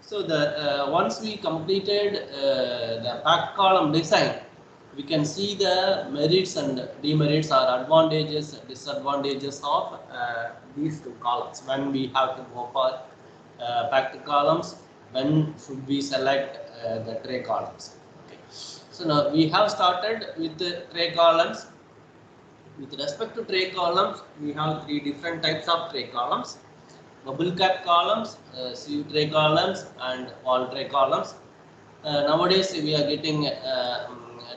So the once we completed the packed column design, we can see the merits and demerits or advantages, disadvantages of these two columns. When we have to go for packed columns, when should we select the tray columns? Okay. So now we have started with the tray columns. With respect to tray columns, we have three different types of tray columns: bubble cap columns, sieve tray columns, and wall tray columns. Nowadays, we are getting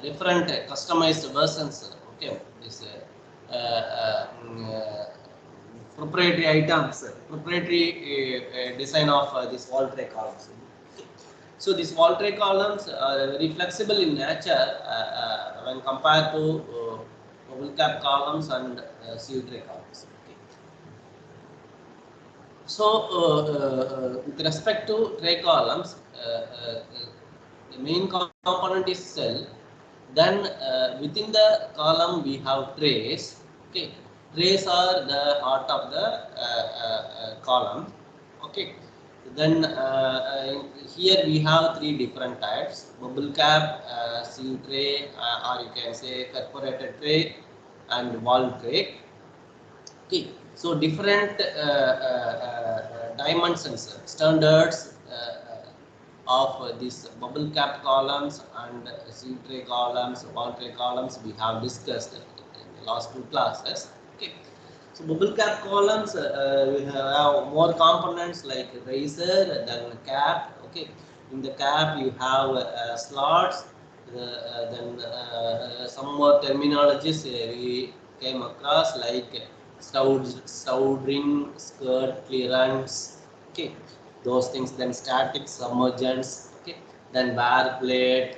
different customized versions. Okay, this proprietary items, proprietary design of this wall tray columns. So these wall tray columns are very flexible in nature when compared to bubble cap columns and sieve tray columns. Okay. So with respect to tray columns, the main component is cell. Then within the column we have trays. Okay, trays are the heart of the column. Okay, then here we have three different types: bubble cap, sieve tray, or you can say perforated tray, and wall tray. Okay, so different dimensions, standards of these bubble cap columns and sieve tray columns, wall tray columns we have discussed in the last two classes. Okay, so bubble cap columns we have more components like riser, then cap. Okay, in the cap you have slots. Then some more terminologies we came across like soudering, skirt clearance. Okay, those things. Then static submergence. Okay, then wear plate,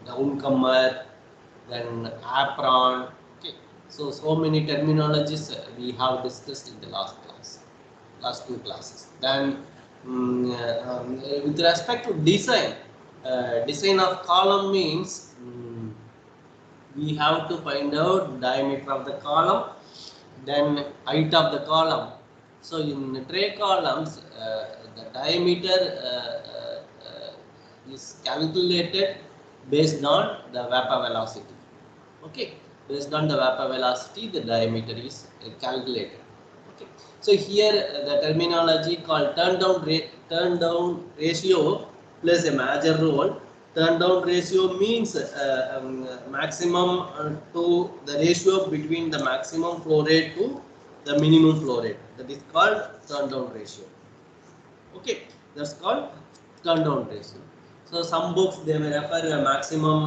downcomer, then apron. Okay, so many terminologies we have discussed in the last class, last two classes. Then with respect to design, design of column means we have to find out diameter of the column, then height of the column. So in tray columns, the diameter is calculated based on the vapor velocity. Okay, based on the vapor velocity, the diameter is calculated. Okay, so here the terminology called turn down ratio plays a major role. Turn down ratio means maximum to the ratio between the maximum flow rate to the minimum flow rate. That is called turn down ratio. Okay, that's called turn down ratio. So some books they may refer a maximum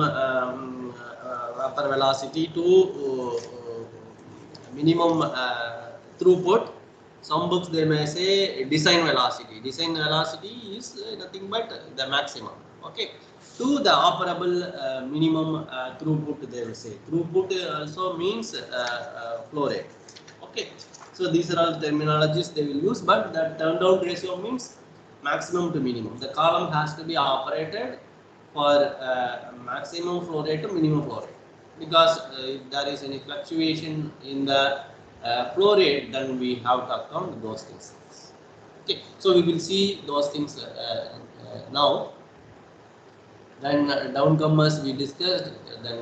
vapor velocity to minimum throughput. Some books they may say design velocity. Design velocity is nothing but the maximum. Okay, to the operable minimum throughput they will say. Throughput also means flow rate. Okay, so these are all terminologies they will use, but the turn down ratio means maximum to minimum. The column has to be operated for maximum flow rate to minimum flow rate, because if there is any fluctuation in the flow rate, then we have to account those things. Okay, so we will see those things now. Then downcomers we discussed. Then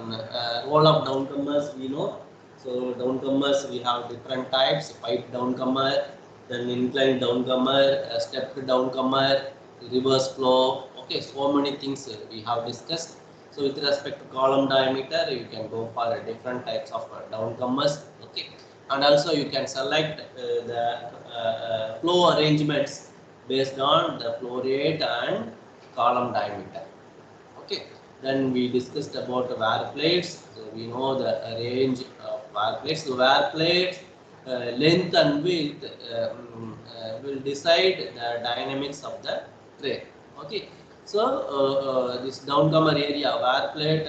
role of downcomers we know. So downcomers we have different types: pipe downcomer, then inclined downcomer, stepped downcomer, reverse flow. Okay, so many things we have discussed. So with respect to column diameter, you can go for different types of downcomers. Okay, and also you can select the flow arrangements based on the flow rate and column diameter. Okay, then we discussed about the wear plates. So we know the range of wear plates. So wear plates length and width will decide the dynamics of the tray. Okay, so this downcomer area wear plate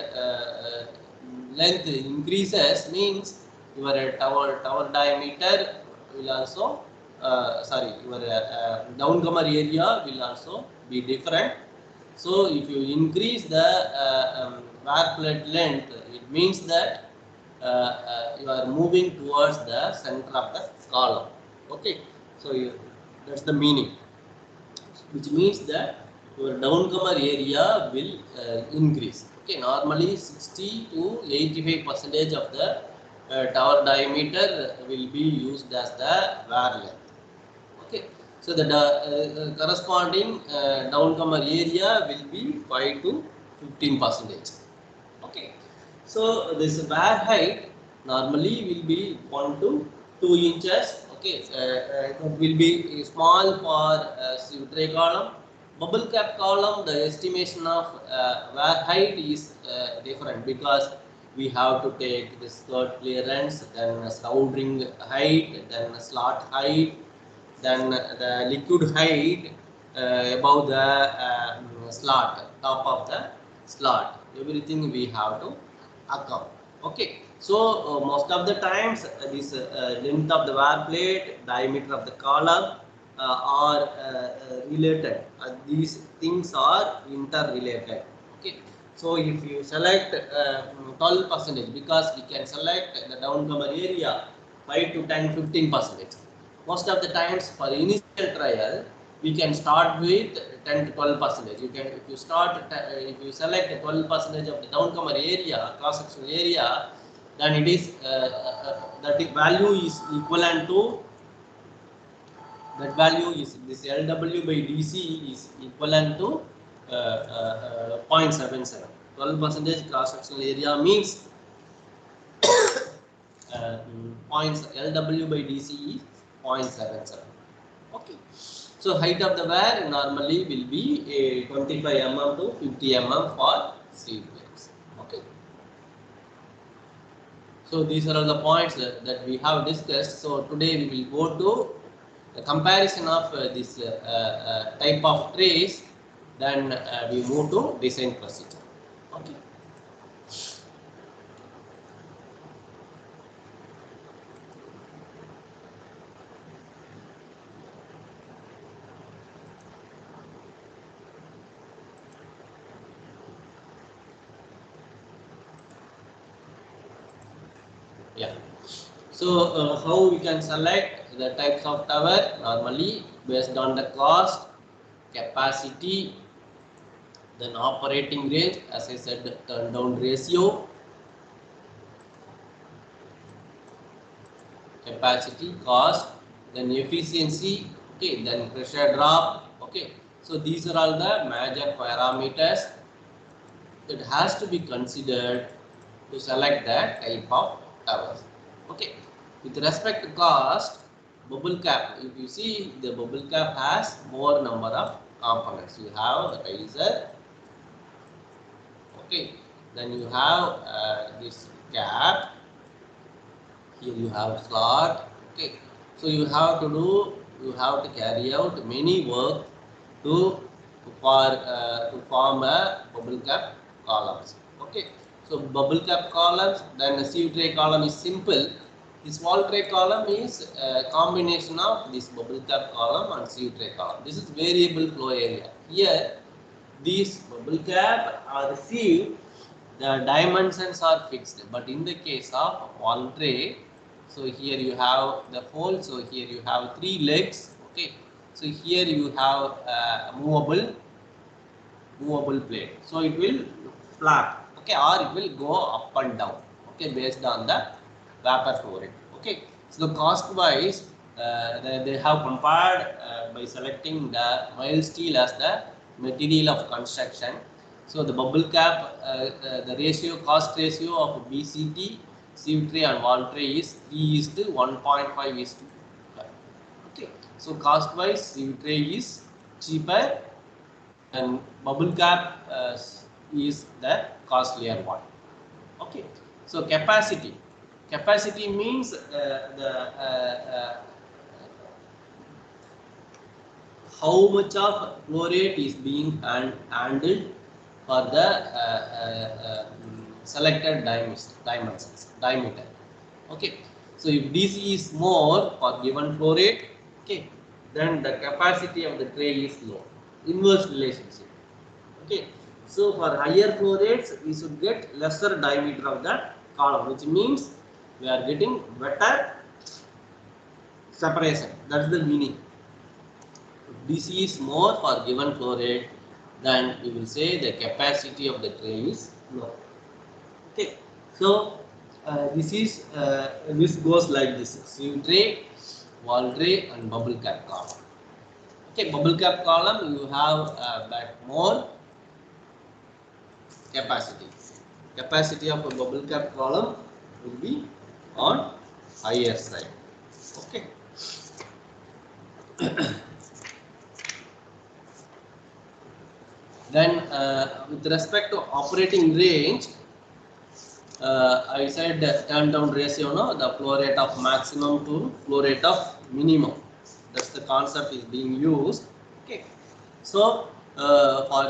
length increases means your tower diameter will also your downcomer area will also be different. So if you increase the wear plate length, it means that you are moving towards the center of the column. Okay, so that's the meaning, which means that your downcomer area will increase. Okay, normally 60 to 85% of the tower diameter will be used as the wear length. Okay, so the corresponding downcomer area will be 5 to 15%. Okay, so this wear height normally will be 1 to 2 inches. Okay, it will be small for tray column. Bubble cap column, the estimation of wear height is different because we have to take the skirt clearance, then soldering height, then slot height, then the liquid height above the slot, top of the slot. Everything we have to account. Okay, so most of the times this length of the wear plate, diameter of the column are related. These things are interrelated. Okay, so if you select 12%, because we can select the downcomer area 5 to 10, 15%. Most of the times for initial trial, we can start with 10 to 12%. You can, if you start, if you select 12% of the downcomer area, cross-sectional area, then it is that value is equivalent to, that value is this LW by DC is equivalent to 0.77. 12% cross-sectional area means points LW by DC is 0.77. Okay, so height of the wear normally will be 25 mm to 50 mm for steel plates. Okay, so these are all the points that we have discussed. So today we will go to the comparison of this type of trays. Then we move to design procedure. Okay. Yeah. So how we can select the types of tower? Normally based on the cost, capacity, then operating range, as I said, turn down ratio, capacity, cost, then efficiency, okay, then pressure drop. Okay, so these are all the major parameters that has to be considered to select that type of towers. Okay, with respect to cost, bubble cap, if you see, the bubble cap has more number of components. You have the riser, okay, then you have this cap, here you have slot. Okay, so you have to carry out many work to to form a bubble cap columns. Okay, so bubble cap columns, then a sieve tray column is simple. This wall tray column is a combination of this bubble cap column and sieve tray column. This is variable flow area. Here, these bubble cap or the sieve, the dimensions are fixed. But in the case of wall tray, so here you have the hole. So here you have 3 legs. Okay, so here you have movable plate. So it will flap. Okay, or it will go up and down. Okay, based on the vapor flow rate. Okay, so cost wise, they have compared by selecting the mild steel as the material of construction. So the bubble cap, the ratio, cost ratio of BCT, sieve tray and wall tray is 3 is to 1.5 is to 1. Okay, so cost wise, sieve tray is cheaper and bubble cap is the costlier one. Okay, so capacity means the how much of flow rate is being handled for the selected diameter. Okay, so if DC is more for given flow rate, okay, then the capacity of the tray is low. Inverse relationship. Okay, so for higher flow rates, we should get lesser diameter of the column, which means we are getting better separation. That's the meaning. If DC is more for given flow rate, then we will say the capacity of the tray is low. Okay, so this goes like this: sieve tray, wall tray, and bubble cap column. Okay, bubble cap column you have but more capacity. Capacity of a bubble cap column will be on higher side. Okay. Then with respect to operating range, I said turn down ratio, no, the flow rate of maximum to flow rate of minimum. That's the concept is being used. Okay. So for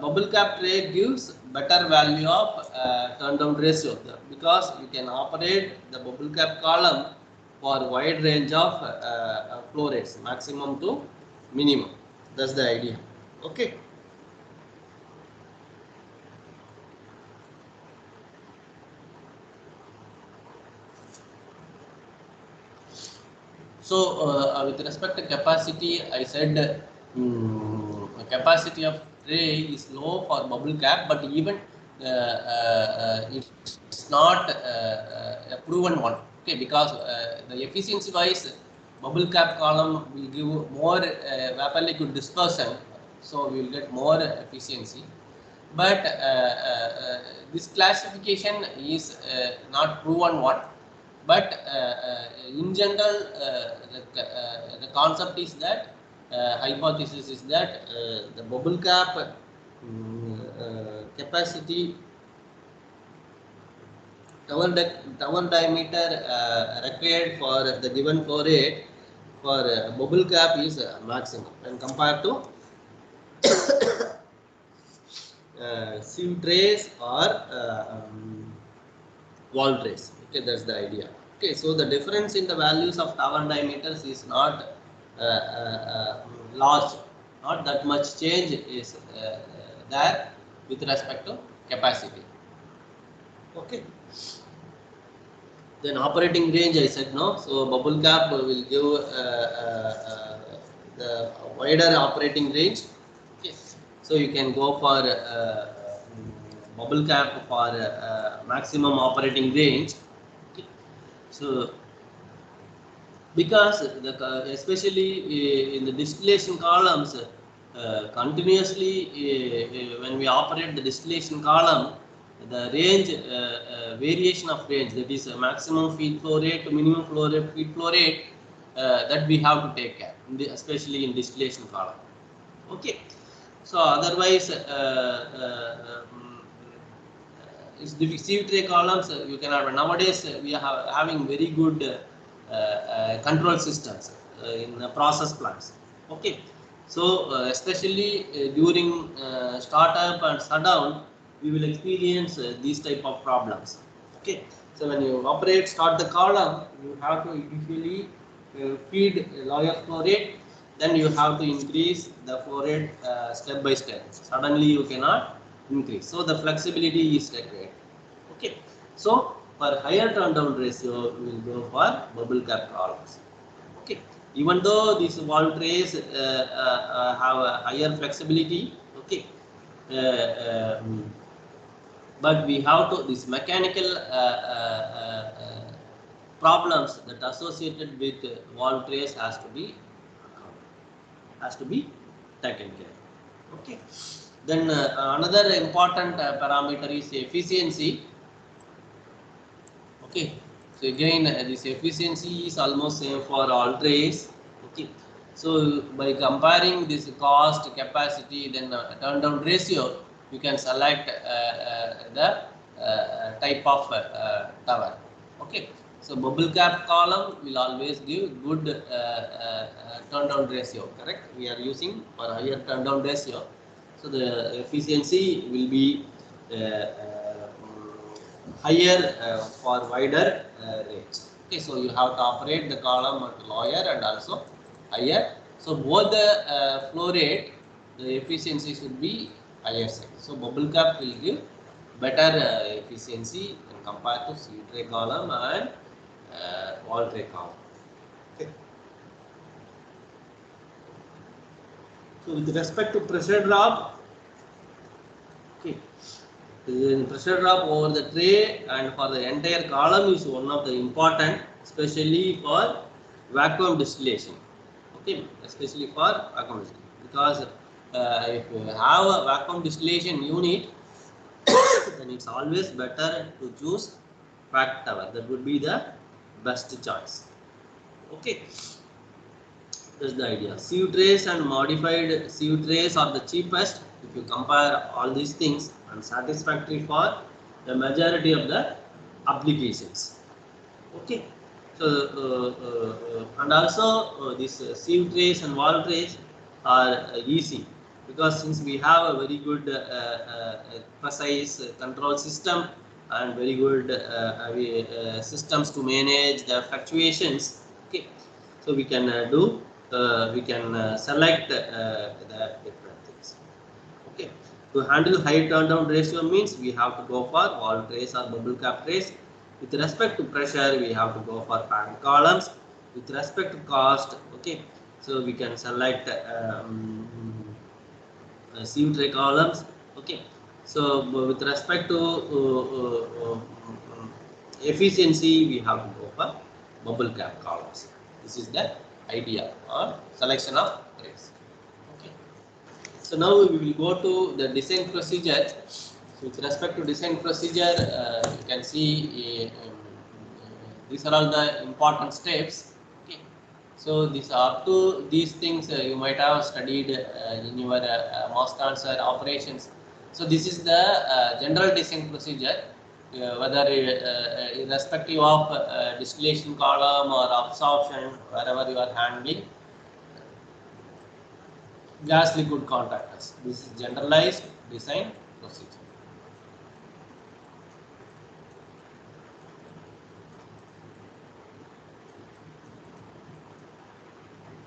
bubble cap tray gives better value of turn down ratio because you can operate the bubble cap column for wide range of flow rates, maximum to minimum. That's the idea. Okay. So with respect to capacity, I said capacity of tray is low for bubble cap, but even it's not a proven one. Okay, because the efficiency wise, bubble cap column will give more vapor liquid dispersion, so we will get more efficiency. But this classification is not proven one. But in general, the concept is that hypothesis is that the bubble cap capacity tower diameter required for the given flow rate for bubble cap is maximum when compared to sieve trays or wall trays. Okay, that's the idea. Okay, so the difference in the values of tower diameters is not large, not that much change is there with respect to capacity. Okay. Then operating range, I said no. So bubble cap will give the wider operating range. Okay. So you can go for bubble cap for maximum operating range. Okay. So because especially in the distillation columns, continuously when we operate the distillation column, the range variation of range, that is maximum feed flow rate to minimum flow rate, feed flow rate, that we have to take care, especially in distillation column. Okay, so otherwise is the sieve tray columns you can have. Nowadays we are having very good control systems in process plants. Okay, so especially during startup and shutdown, we will experience these type of problems. Okay, so when you start the column, you have to initially feed a lower flow rate, then you have to increase the flow rate step by step. Suddenly you cannot increase, so the flexibility is required. Okay, so for higher turn down ratio, we will go for bubble cap columns. Okay, even though these wall trays have a higher flexibility, okay, but we have to these mechanical problems that associated with wall trays has to be taken care. Okay, then another important parameter is efficiency. Okay, so again this efficiency is almost same for all trays. Okay, so by comparing this cost, capacity, then turn down ratio, you can select the type of tower. Okay, so bubble cap column will always give good turn down ratio. Correct? We are using for higher turn down ratio, so the efficiency will be higher for wider range. Okay, so you have to operate the column at lower and also higher. So both the flow rate, the efficiency should be higher side. So bubble cap will give better efficiency when compared to sieve tray column and wall tray column. Okay. So with respect to pressure drop, okay, the pressure drop over the tray and for the entire column is one of the important, especially for vacuum distillation. Okay, especially for vacuum distillation, because if you have a vacuum distillation unit, then it's always better to choose vac tower. That would be the best choice. Okay, that's the idea. Sieve trays and modified sieve trays are the cheapest if you compare all these things and satisfactory for the majority of the applications. Okay, so and also these sieve trays and wall trays are easy, because since we have a very good precise control system and very good systems to manage the fluctuations. Okay, so we can we can select the different things. Okay, to handle high turn down ratio means we have to go for wall trays or bubble cap trays. With respect to pressure, we have to go for fan columns. With respect to cost, okay, so we can select sieve tray columns. Okay, so with respect to efficiency, we have to go for bubble cap columns. This is the idea or selection of trays. Okay, so now we will go to the design procedure. So with respect to design procedure, you can see these are all the important steps. Okay, so these up to these things you might have studied in your mass transfer operations. So this is the general design procedure. Whether irrespective of distillation column or absorption, wherever you are handling gas liquid contactors. This is generalized design procedure.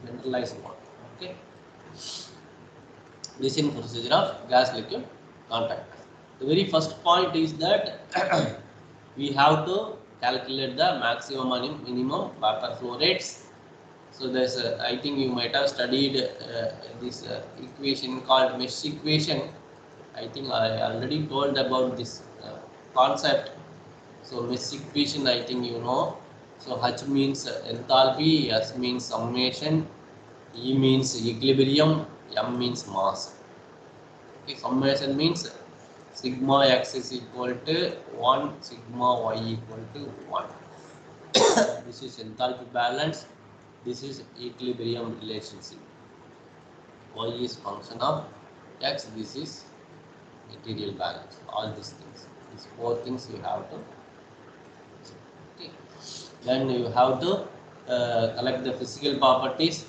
Generalized one. Okay. Design procedure of gas liquid contactors. The very first point is that we have to calculate the maximum and minimum vapor flow rates. So there's I think you might have studied this equation called mesh equation. I think I already told about this concept. So mesh equation, I think you know. So H means enthalpy, S means summation, E means equilibrium, M means mass. Okay, summation means sigma x is equal to 1, sigma y equal to 1. This is enthalpy balance. This is equilibrium relationship. Y is function of x. This is material balance. All these things. These four things you have to. Okay. Then you have to collect the physical properties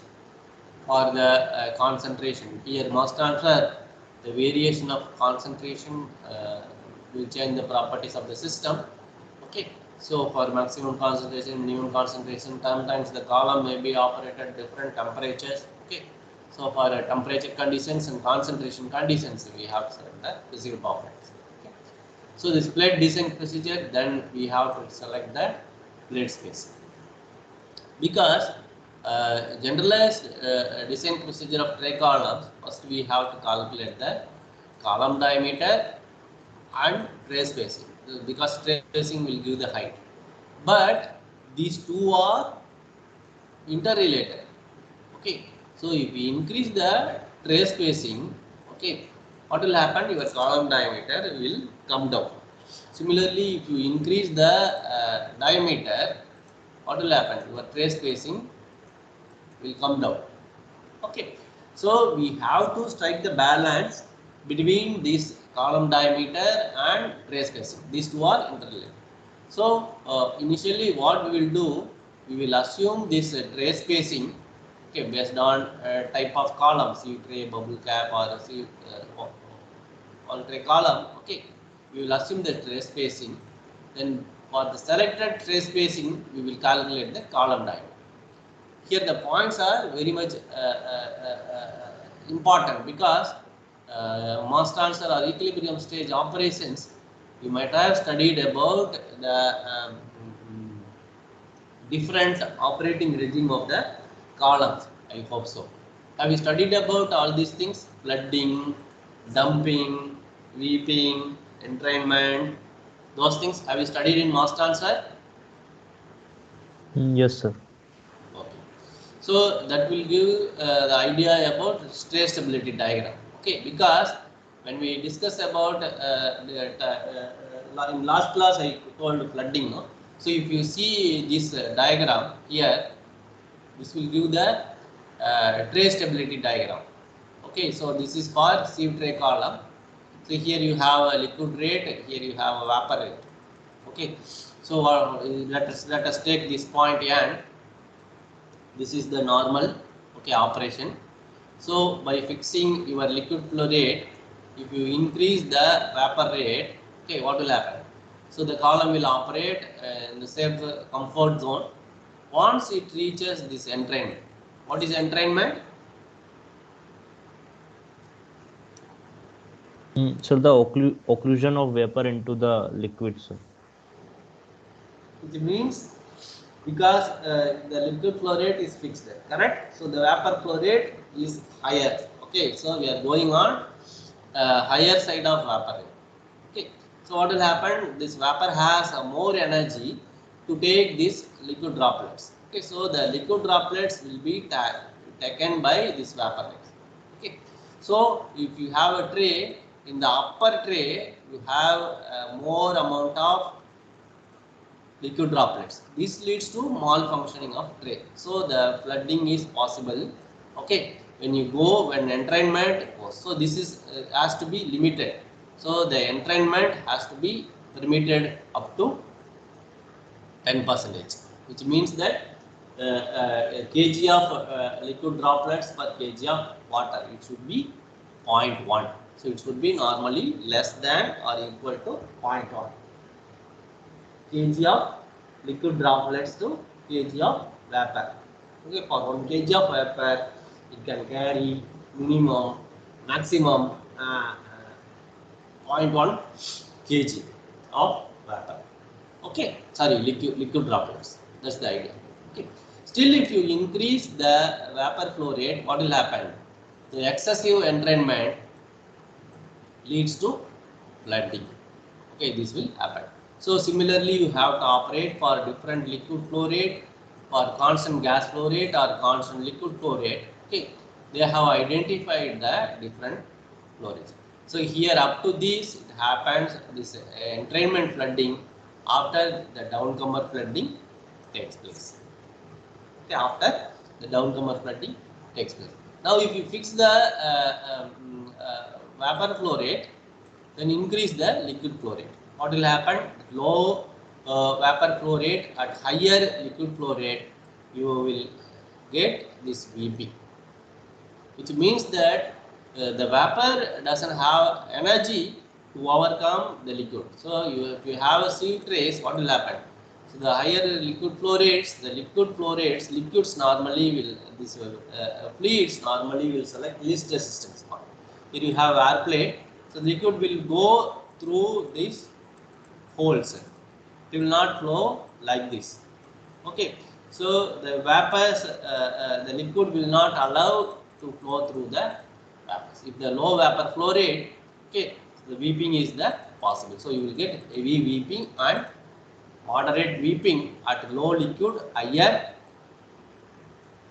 for the concentration. Here, mass transfer, the variation of concentration will change the properties of the system. Okay. So for maximum concentration, minimum concentration, sometimes the column may be operated at different temperatures. Okay. So for temperature conditions and concentration conditions, we have to select the physical properties. Okay. So this plate design procedure, then we have to select the plate space. Because generalized design procedure of tray columns, first we have to calculate the column diameter and tray spacing, because tray spacing will give the height. But these two are interrelated. Okay, so if we increase the tray spacing, okay, what will happen? Your column diameter will come down. Similarly, if you increase the diameter, what will happen? Your tray spacing will come down. Okay, so we have to strike the balance between this column diameter and tray spacing. These two are interrelated. So initially what we will do, we will assume this tray spacing, okay, based on type of column, sieve tray, bubble cap, or sieve all tray column. Okay, we will assume the tray spacing. Then for the selected tray spacing, we will calculate the column diameter. Here the points are very much important, because mass transfer or equilibrium stage operations, you might have studied about the different operating regime of the columns. I hope so. Have you studied about all these things? Flooding, dumping, weeping, entrainment, those things. Have you studied in mass transfer? Yes, sir. Okay. So that will give the idea about stress stability diagram. Okay, because when we discuss about in last class I told flooding, no. So if you see this diagram here, this will give the tray stability diagram. Okay, so this is for sieve tray column. So here you have a liquid rate, here you have a vapor rate. Okay, so let us take this point N. This is the normal, okay, operation. So by fixing your liquid flow rate, if you increase the vapor rate, okay, what will happen? So the column will operate in the safe comfort zone once it reaches this entrainment. What is entrainment? So the occlusion of vapor into the liquid, sir. It means because the liquid flow rate is fixed, correct? So the vapor flow rate is higher. Okay, so we are going on higher side of vapor rate. Okay, so what will happen? This vapor has more energy to take these liquid droplets. Okay, so the liquid droplets will be taken by this vapor rate. Okay, so if you have a tray, in the upper tray you have more amount of liquid droplets. This leads to malfunctioning of tray. So the flooding is possible. Okay, when you go when entrainment goes. So this is has to be limited. So the entrainment has to be permitted up to 10%, which means that a kg of liquid droplets per kg of water, it should be 0.1. So it should be normally less than or equal to 0.1 kg of liquid droplets to kg of vapor. Okay, for 1 kg of vapor, it can carry minimum, maximum 0.1 kg of vapor. Okay, sorry, liquid droplets. That's the idea. Okay, still if you increase the vapor flow rate, what will happen? The excessive entrainment leads to flooding. Okay, this will happen. So similarly, you have to operate for different liquid flow rate, for constant gas flow rate or constant liquid flow rate. Okay, they have identified the different flow rates. So here up to this, it happens this entrainment flooding after the downcomer flooding takes place. Okay, after the downcomer flooding takes place. Now, if you fix the vapor flow rate, then increase the liquid flow rate. What will happen? Low vapor flow rate, at higher liquid flow rate, you will get this VP, which means that the vapor doesn't have energy to overcome the liquid. So if you have a sieve trace, what will happen? So the higher liquid flow rates, liquids normally will, this fluids normally will select least resistance part. Here you have air plate, so the liquid will go through these holes. It will not flow like this. Okay, so the vapors, the liquid will not allow to flow through the vapors. If the low vapor flow rate, okay, the weeping is the possible. So you will get heavy weeping and moderate weeping at low liquid, higher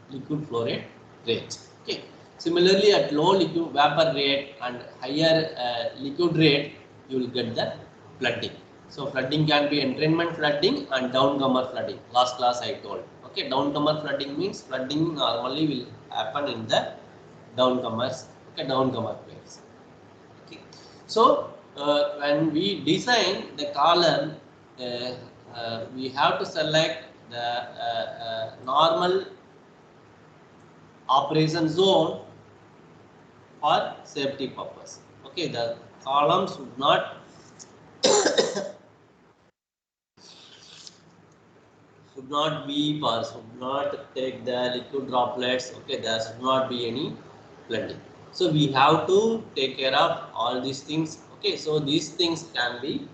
liquid flow rate range. Okay. Similarly, at low liquid vapor rate and higher liquid rate, you will get the flooding. So flooding can be entrainment flooding and downcomer flooding. Last class I told. Okay, downcomer flooding means flooding normally will happen in the downcomers. Okay, downcomer planes. Okay. So when we design the column, we have to select the normal operation zone for safety purpose. Okay, the column should not weep or should not take the liquid droplets. Okay, there should not be any flooding. So we have to take care of all these things. Okay, so these things can be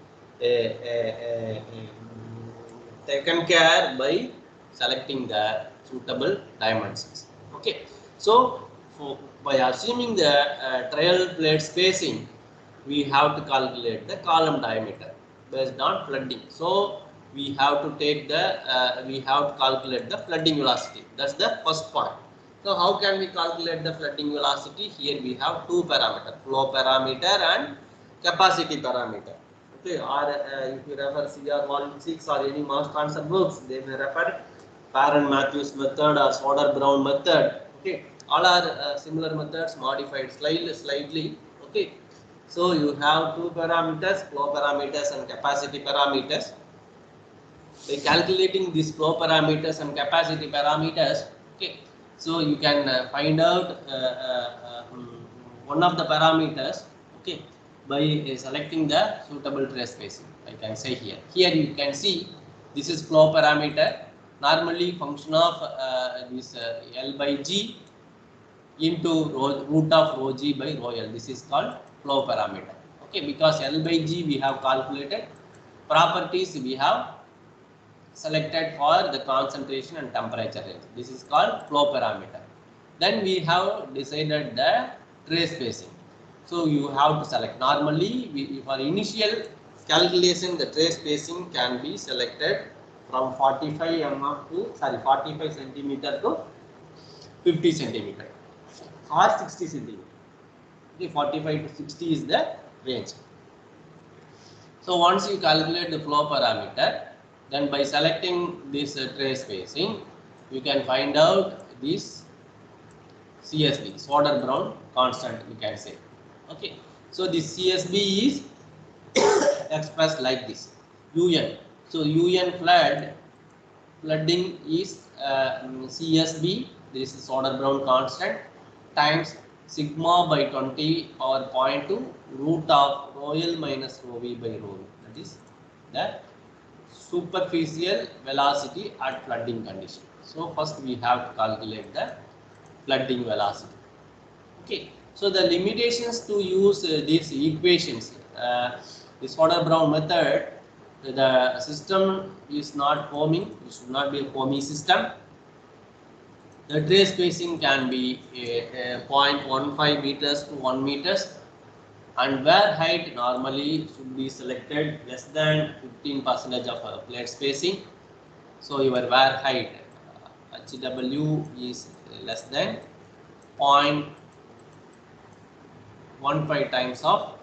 taken care by selecting the suitable dimensions. Okay, so by assuming the trial plate spacing, we have to calculate the column diameter based on flooding. So we have to take the we have to calculate the flooding velocity. That's the first point. So how can we calculate the flooding velocity? Here we have two parameters: flow parameter and capacity parameter. Okay, or if you refer CR 116 or any mass transfer books, they may refer Parent Matthews method or Soder Brown method. Okay, all are similar methods modified slightly. Okay, so you have two parameters, flow parameters and capacity parameters. By calculating these flow parameters and capacity parameters, okay, so you can find out one of the parameters, okay, by selecting the suitable trace spacing. I can say here. Here you can see this is flow parameter. Normally function of this L by G into root of rho G by rho L. This is called flow parameter. Okay, because L by G we have calculated, properties we have selected for the concentration and temperature range. This is called flow parameter. Then we have decided the trace spacing. So you have to select. Normally, for initial calculation, the trace spacing can be selected from 45 centimeter to 50 centimeter or 60 centimeter. Okay, 45 to 60 is the range. So once you calculate the flow parameter, then by selecting this trace spacing, you can find out this CSB, Soder Brown constant, you can say. Okay, so this CSB is expressed like this, UN. So UN flooding is CSB, this is Soder Brown constant, times sigma by 20 power 0.2 root of rho L minus rho V by rho V. That is the superficial velocity at flooding condition. So first we have to calculate the flooding velocity. Okay, so the limitations to use these equations, the Soder Brown method, the system is not foaming, it should not be a foamy system. The trace spacing can be 0.15 meters to 1 meters, and wear height normally should be selected less than 15% of plate spacing. So your wear height HW is less than 0.15 times of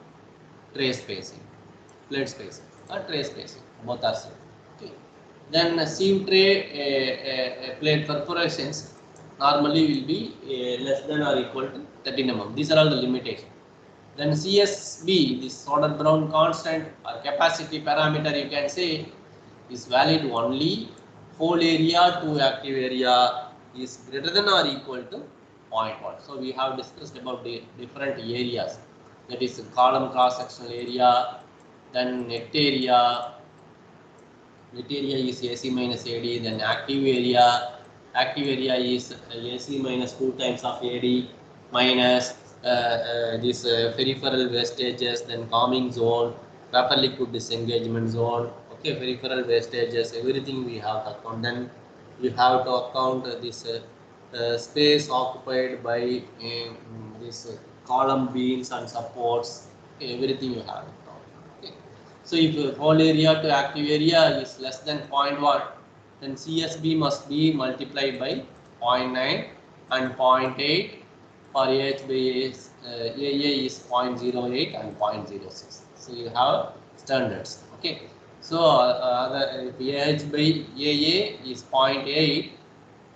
trace spacing, plate spacing or trace spacing, both are same. Okay. Then sieve tray plate perforations normally will be less than or equal to 13 mm. These are all the limitations. Then CSB, this Soder Brown constant or capacity parameter, you can say, is valid only whole area to active area is greater than or equal to 0.1. So we have discussed about the different areas, that is column cross sectional area, then net area is AC minus AD, then active area is AC minus 2 times of AD minus this peripheral wastages, then calming zone, vapor liquid disengagement zone. Okay, peripheral wastages, everything we have to account. Then we have to account this space occupied by this column beams and supports. Okay, everything you have to account. Okay. So if whole area to active area is less than 0.1, then CSB must be multiplied by 0.9 and 0.8. For AH by AA is 0.08 and 0.06. So you have standards. Okay. So if AH by AA is 0.8,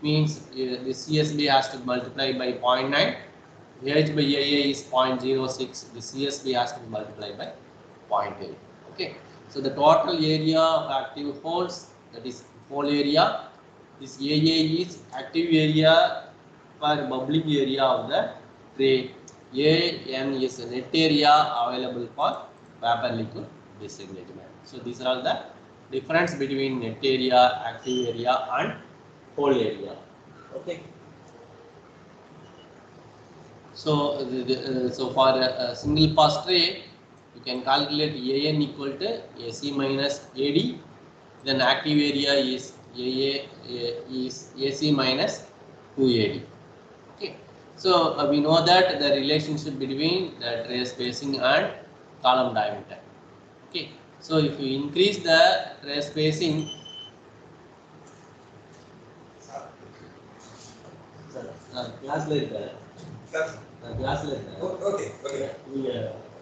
means the CSB has to multiply by 0.9. AH by AA is 0.06. The CSB has to be multiplied by 0.8. Okay. So the total area of active holes, that is whole area, this AA is active area for bubbling area of the tray. AN is a net area available for vapor liquid disengagement. So these are all the difference between net area, active area and whole area. Okay. So so for a single pass tray, you can calculate AN equal to AC minus AD. Then active area is AA is AC minus 2AD. Okay. So we know that the relationship between the tray spacing and column diameter. Okay, so if you increase the tray spacing, class like that, class like that. Okay.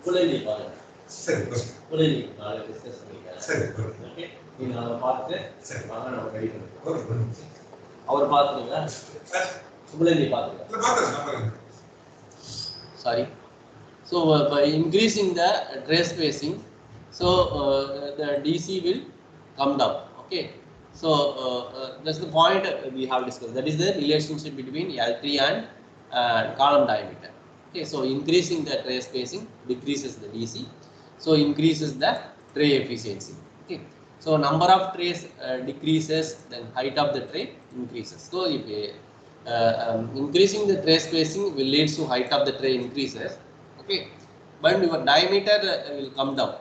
புலனி பாருங்க, சரி. புலனி நாளை discuss பண்ணிக்கலாம். சரி. Okay, நீங்க அவரை பார்த்து சரி. வாங்க நம்ம கைட் பண்ணுவோம். ஓகே. அவர் பார்த்துங்களா? புலனி பார்த்துங்க. இல்ல பாத்துறேன். Sorry. So by increasing the tray spacing, so the DC will come down. Okay. So that's the point we have discussed. That is the relationship between L3 and column diameter. Okay. So increasing the tray spacing decreases the DC. So increases the tray efficiency. Okay. So number of trays decreases, then height of the tray increases. So if increasing the tray spacing will lead to height of the tray increases. Okay, but your diameter will come down.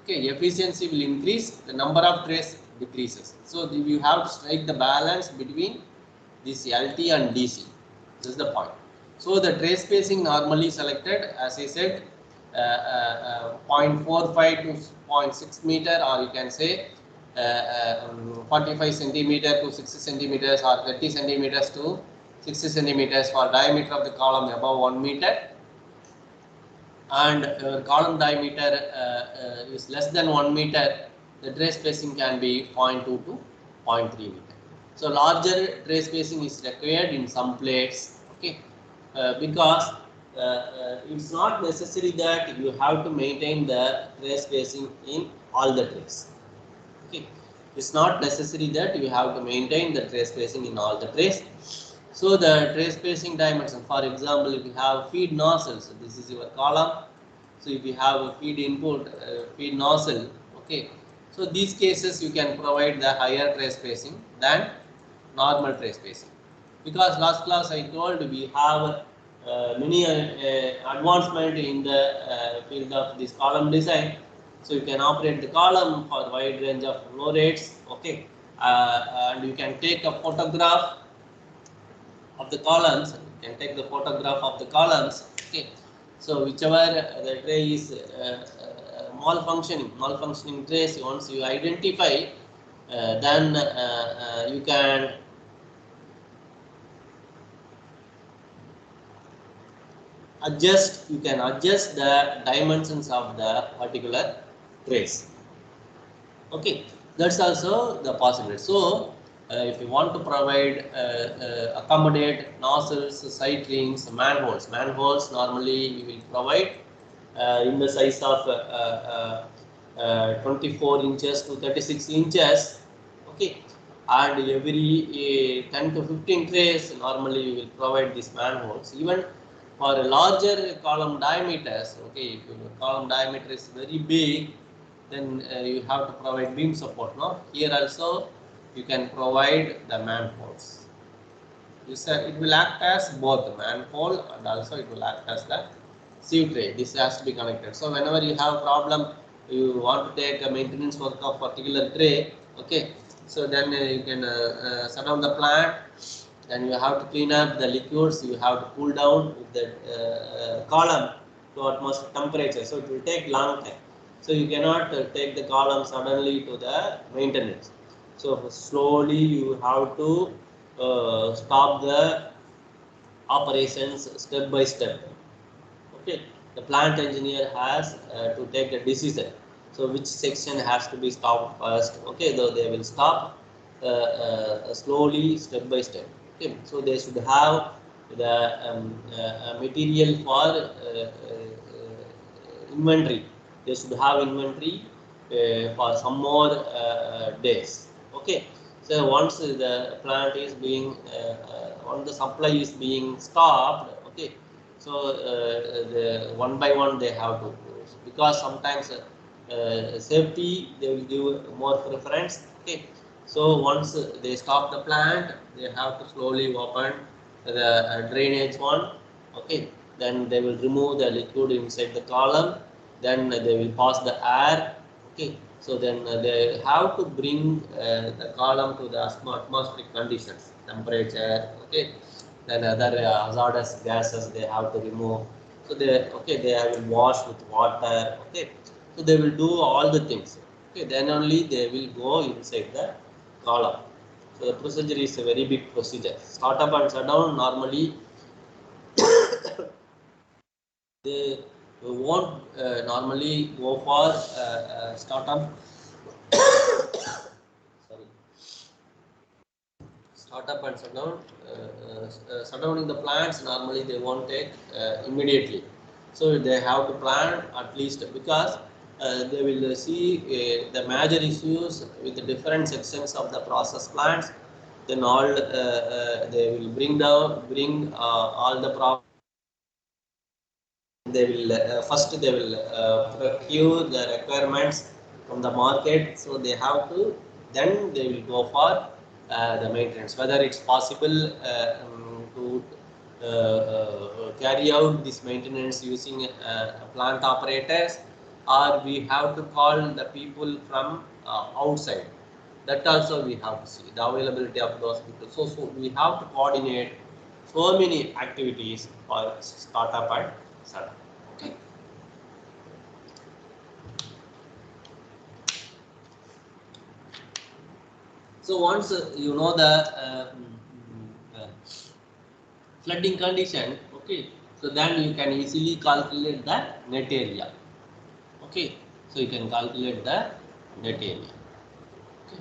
Okay, efficiency will increase, the number of trays decreases. So you have to strike the balance between this LT and DC. This is the point. So the tray spacing normally selected, as I said, 0.45 to 0.6 meter, or you can say 45 centimeter to 60 centimeters, or 30 centimeters to 60 centimeters for diameter of the column above 1 meter. And column diameter is less than 1 meter, the tray spacing can be 0.2 to 0.3 meter. So larger tray spacing is required in some plates. Okay, because it's not necessary that you have to maintain the tray spacing in all the trays. Okay, it's not necessary that you have to maintain the tray spacing in all the trays. So the tray spacing dimension, for example, if you have feed nozzles, this is your column. So if you have a feed input, feed nozzle, okay. So these cases you can provide the higher tray spacing than normal tray spacing. Because last class I told we have many advancement in the field of this column design. So you can operate the column for wide range of flow rates, okay, and you can take a photograph of the columns. You can take the photograph of the columns. Okay, so whichever the tray is malfunctioning trays, once you identify, then you can adjust. You can adjust the dimensions of the particular trays. Okay, that's also the possibility. So if you want to provide accommodate nozzles, side rings, manholes normally we will provide in the size of 24 inches to 36 inches. Okay, and every 10 to 15 trays normally we will provide these manholes. Even for a larger column diameters, okay, if your column diameter is very big, then you have to provide beam support. No, here also you can provide the manholes. It will act as both the manhole and also it will act as the sieve tray. This has to be connected. So whenever you have a problem, you want to take a maintenance work of particular tray, okay, so then you can shut down the plant. Then you have to clean up the liquids. You have to cool down the column to atmospheric temperature. So it will take long time. So you cannot take the column suddenly to the maintenance. So slowly you have to stop the operations step by step. Okay, the plant engineer has to take a decision. So which section has to be stopped first? Okay, though they will stop slowly step by step. Okay, so they should have the material for inventory. They should have inventory for some more days. Okay, so once the plant is being once the supply is being stopped, okay, so the one by one they have to, because sometimes safety they will give more preference. Okay, so once they stop the plant, they have to slowly open the drainage one. Okay, then they will remove the liquid inside the column. Then they will pass the air. Okay, so then they have to bring the column to the atmospheric conditions, temperature. Okay, then other hazardous gases they have to remove. So they will wash with water. Okay, so they will do all the things. Okay, then only they will go inside the column. So the procedure is a very big procedure. Startup and shutdown normally they won't normally go for startup. Sorry, startup and shutdown. Shutdowning the plants normally they won't take immediately. So they have to plan at least because they will see the major issues with the different sections of the process plants. Then all they will bring all the problems. They will first they will procure the requirements from the market, so they have to then they will go for the maintenance, whether it's possible to carry out this maintenance using plant operators, or we have to call the people from outside. That also we have to see the availability of those people. So we have to coordinate so many activities for startup and startup. Okay. So once you know the flooding condition, okay, so then you can easily calculate the net area. Okay, so you can calculate the net area. Okay.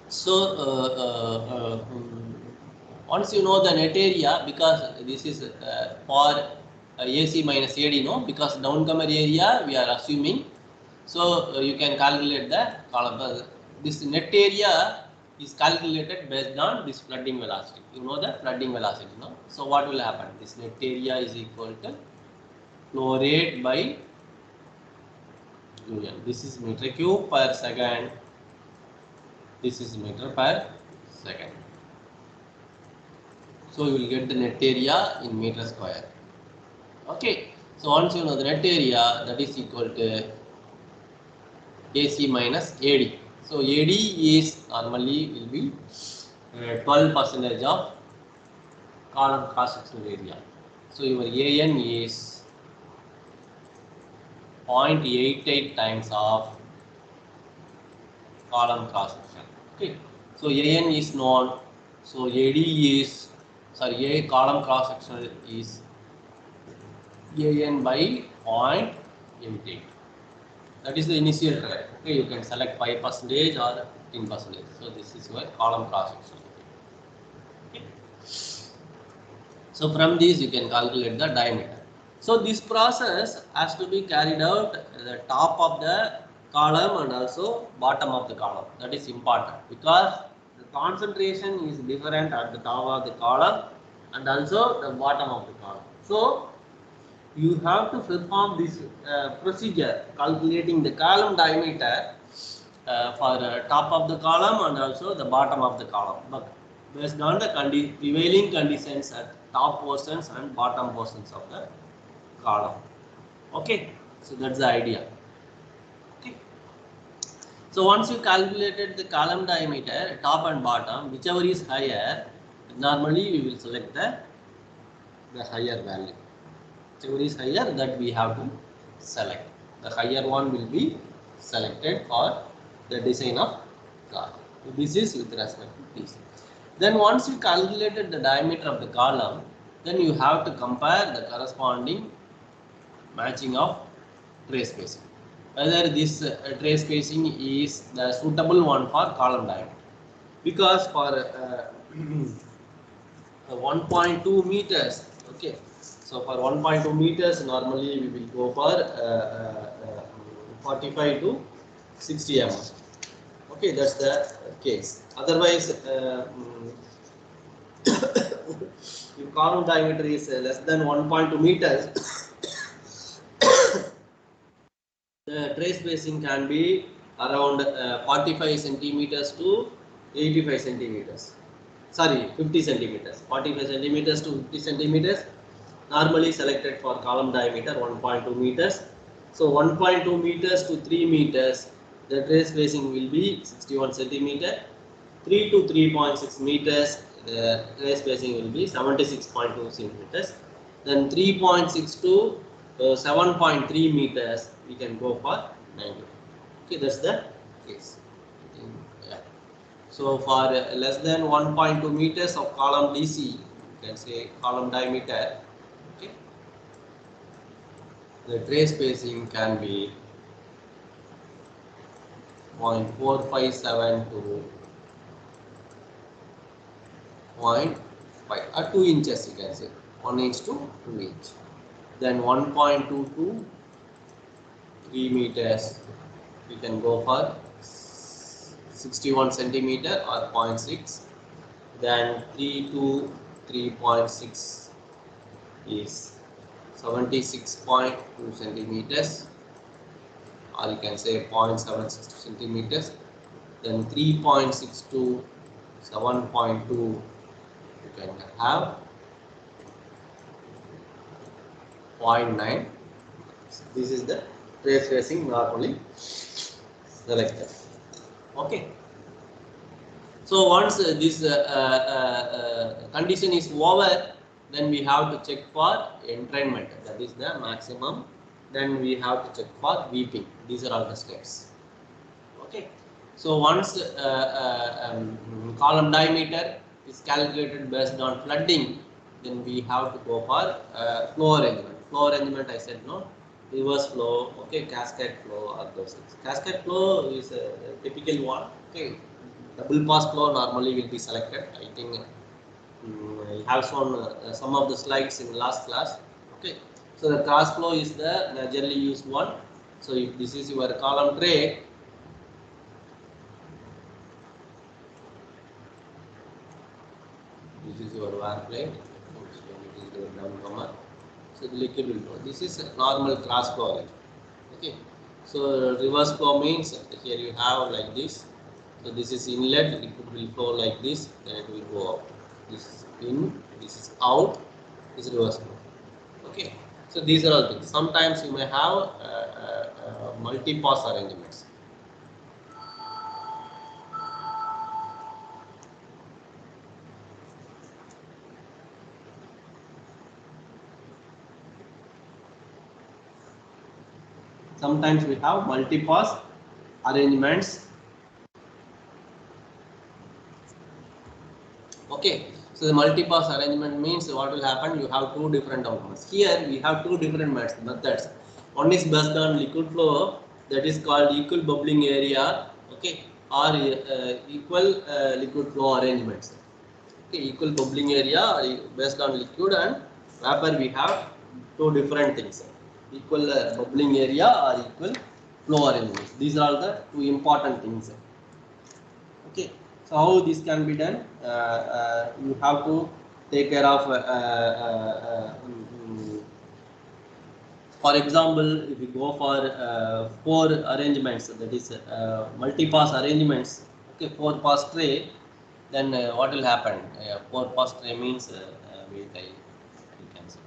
So once you know the net area, because this is for AC minus AD, no, because downcomer area we are assuming. So you can calculate the column. This net area is calculated based on this flooding velocity. You know the flooding velocity, no? So what will happen? This net area is equal to flow rate by UN. This is meter cube per second. This is meter per second. So you will get the net area in meter square. Okay. So once you know the net area, that is equal to AC minus AD. So AD is normally will be 12% of column cross-sectional area. So your AN is 0.88 times of column cross-section. Okay. So AN is known. So AD is A column cross-sectional is AN by 0.88. That is the initial trial. Okay, you can select 5% or 15%. So this is your column cross-section. Okay. So from these you can calculate the diameter. So this process has to be carried out at the top of the column and also bottom of the column. That is important because the concentration is different at the top of the column and also the bottom of the column. So you have to perform this procedure calculating the column diameter for top of the column and also the bottom of the column, but based on the prevailing conditions at top portions and bottom portions of the column. Okay, so that's the idea. Okay, so once you calculated the column diameter top and bottom, whichever is higher, normally we will select the higher value. Whichever is higher, that we have to select. The higher one will be selected for the design of column. So this is with respect to this. Then once you calculated the diameter of the column, then you have to compare the corresponding matching of tray spacing. Whether this tray spacing is the suitable one for column diameter. Because for 1.2 meters, okay. So for 1.2 meters, normally we will go for 45 to 60 mm. Okay, that's the case. Otherwise, if column diameter is less than 1.2 meters, the tray spacing can be around 45 centimeters to 85 centimeters. Sorry, 50 centimeters. 45 centimeters to 50 centimeters. Normally selected for column diameter 1.2 meters. So 1.2 meters to 3 meters, the tray spacing will be 61 centimeter. 3 to 3.6 meters, the tray spacing will be 76.2 centimeters. Then 3.6 to 7.3 meters we can go for 90. Okay, that's the case. Yeah. So for less than 1.2 meters of column DC, you can say column diameter, okay, the tray spacing can be 0.457 to 0.5 or 2 inches, you can say 1 inch to 2 inch. Then 1.2 to 3 meters, we can go for 61 centimeter or 0.6. Then 3 to 3.6 is 76.2 centimeters, or you can say 0.76 centimeters. Then 3.6 to 7.2, you can have 0.9. This is the tray spacing normally selected. Okay. So once this condition is over, then we have to check for entrainment, that is the maximum. Then we have to check for weeping. These are all the steps. Okay. So once column diameter is calculated based on flooding, then we have to go for flow arrangement. Flow arrangement, I said no. Reverse flow, okay, cascade flow, or those things. Cascade flow is a typical one. Okay. Double pass flow normally will be selected. I think I have shown some of the slides in last class. Okay, so the cross flow is the majorly used one. So if this is your column tray, this is your wear plate, it is your downcomer. So the liquid will flow. This is a normal cross flow. Okay, so reverse flow means here you have like this. So this is inlet, liquid will flow like this, then it will go out. This is in, this is out, this is reverse flow. Okay, so these are all things. Sometimes you may have multi-pass arrangements. Sometimes we have multi-pass arrangements. Okay, so the multi-pass arrangement means what will happen? You have two different outcomes. Here we have two different methods. One is based on liquid flow, that is called equal bubbling area, okay, or equal liquid flow arrangements. Okay, equal bubbling area based on liquid and vapor. We have two different things: equal bubbling area or equal flow arrangements. These are all the two important things. Okay. So how this can be done? You have to take care of, for example, if you go for 4 arrangements, that is multi-pass arrangements, okay, 4-pass tray, then what will happen? 4-pass tray means, wait, you can see.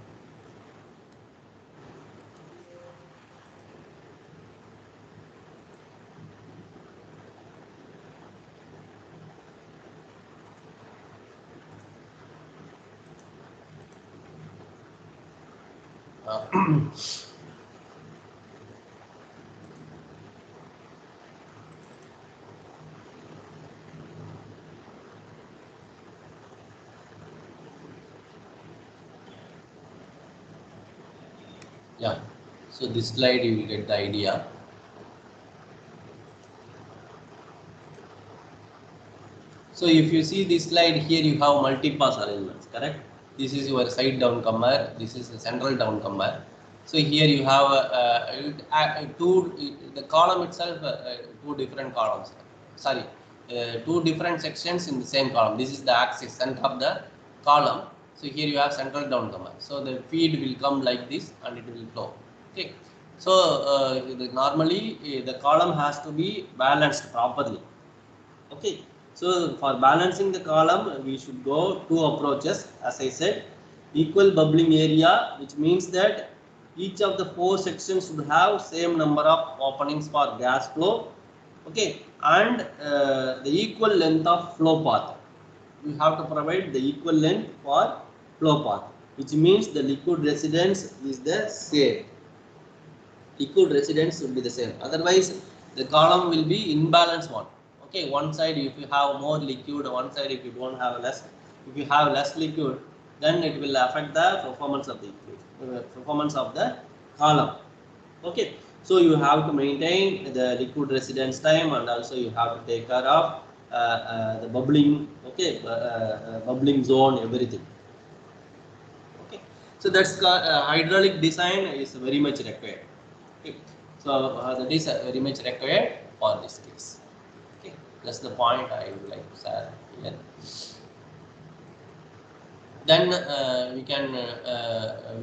Yeah, so this slide you will get the idea. So if you see this slide here, you have multi-pass arrangements, correct? This is your side downcomer, this is the central downcomer. So here you have the column itself, two different columns. Sorry, two different sections in the same column. This is the axis, center of the column. So here you have central downcomer. So the feed will come like this and it will flow. Okay. So normally the column has to be balanced properly. Okay. So for balancing the column, we should go two approaches. As I said, equal bubbling area, which means that each of the 4 sections should have same number of openings for gas flow, okay, and the equal length of flow path. you have to provide the equal length for flow path, which means the liquid residence is the same. Liquid residence will be the same. Otherwise, the column will be imbalanced one. Okay, one side if you have more liquid, one side if you don't have less. If you have less liquid, then it will affect the performance of the column. Okay, so you have to maintain the liquid residence time, and also you have to take care of the bubbling, okay, bubbling zone, everything. Okay, so that's hydraulic design is very much required. Okay, so that is very much required for this case. Okay, that's the point I would like to share here. Then we can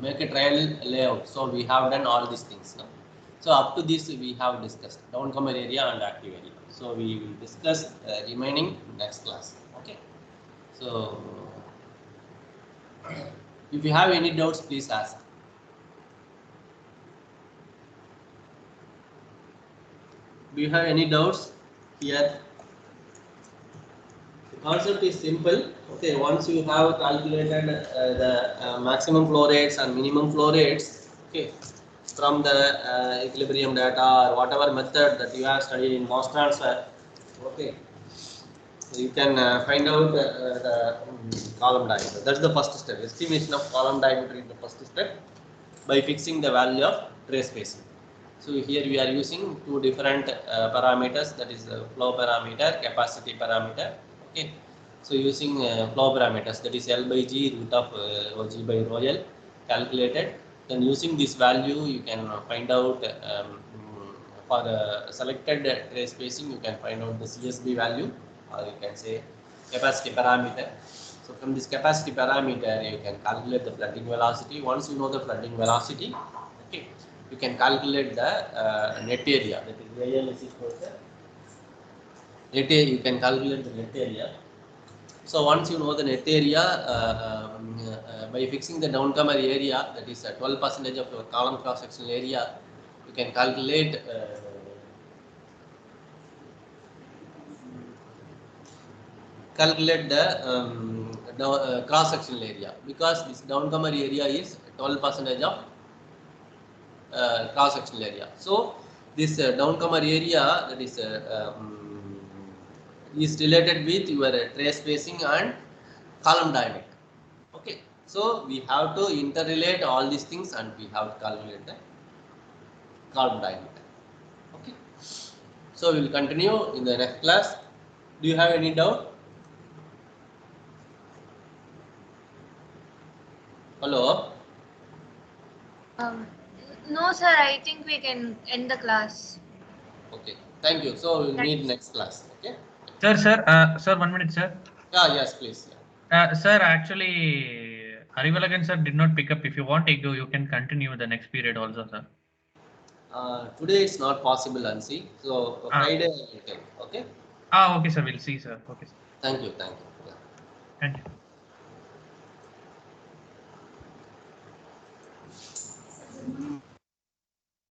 make a trial layout. So we have done all these things now. So up to this we have discussed downcomer area and active area. So we will discuss remaining next class. Okay. So if you have any doubts, please ask. Do you have any doubts here? The concept is simple. Okay, once you have calculated the maximum flow rates and minimum flow rates, okay, from the equilibrium data or whatever method that you have studied in mass transfer, okay, you can find out the column diameter. That's the first step. Estimation of column diameter is the first step by fixing the value of trace spacing. So here we are using two different parameters, that is flow parameter, capacity parameter. Okay, so using flow parameters, that is L by G root of OG by rho L calculated. Then using this value, you can find out for selected trace spacing, you can find out the CSB value, or you can say capacity parameter. So from this capacity parameter, you can calculate the flooding velocity. Once you know the flooding velocity, okay, you can calculate the net area. That is AL is equal to net area. You can calculate the net area. So once you know the net area, by fixing the downcomer area, that is 12% of your column cross sectional area, you can calculate the cross sectional area, because this downcomer area is 12% of cross sectional area. So this downcomer area, that is related with your trace spacing and column diameter. Okay, so we have to interrelate all these things and we have to calculate the column diameter. Okay, so we will continue in the next class. Do you have any doubt? Hello? No, sir. I think we can end the class. Okay, thank you. So we'll meet next class. Okay. Sir, 1 minute, sir. Yes, please. Yeah. Sir, actually, Harivalagan sir did not pick up. If you want, you can continue the next period also, sir. Today it's not possible, Ansi. So Friday I will take. Okay. Okay, sir. We'll see, sir. Okay, sir. Thank you. Thank you. Yeah. Thank you.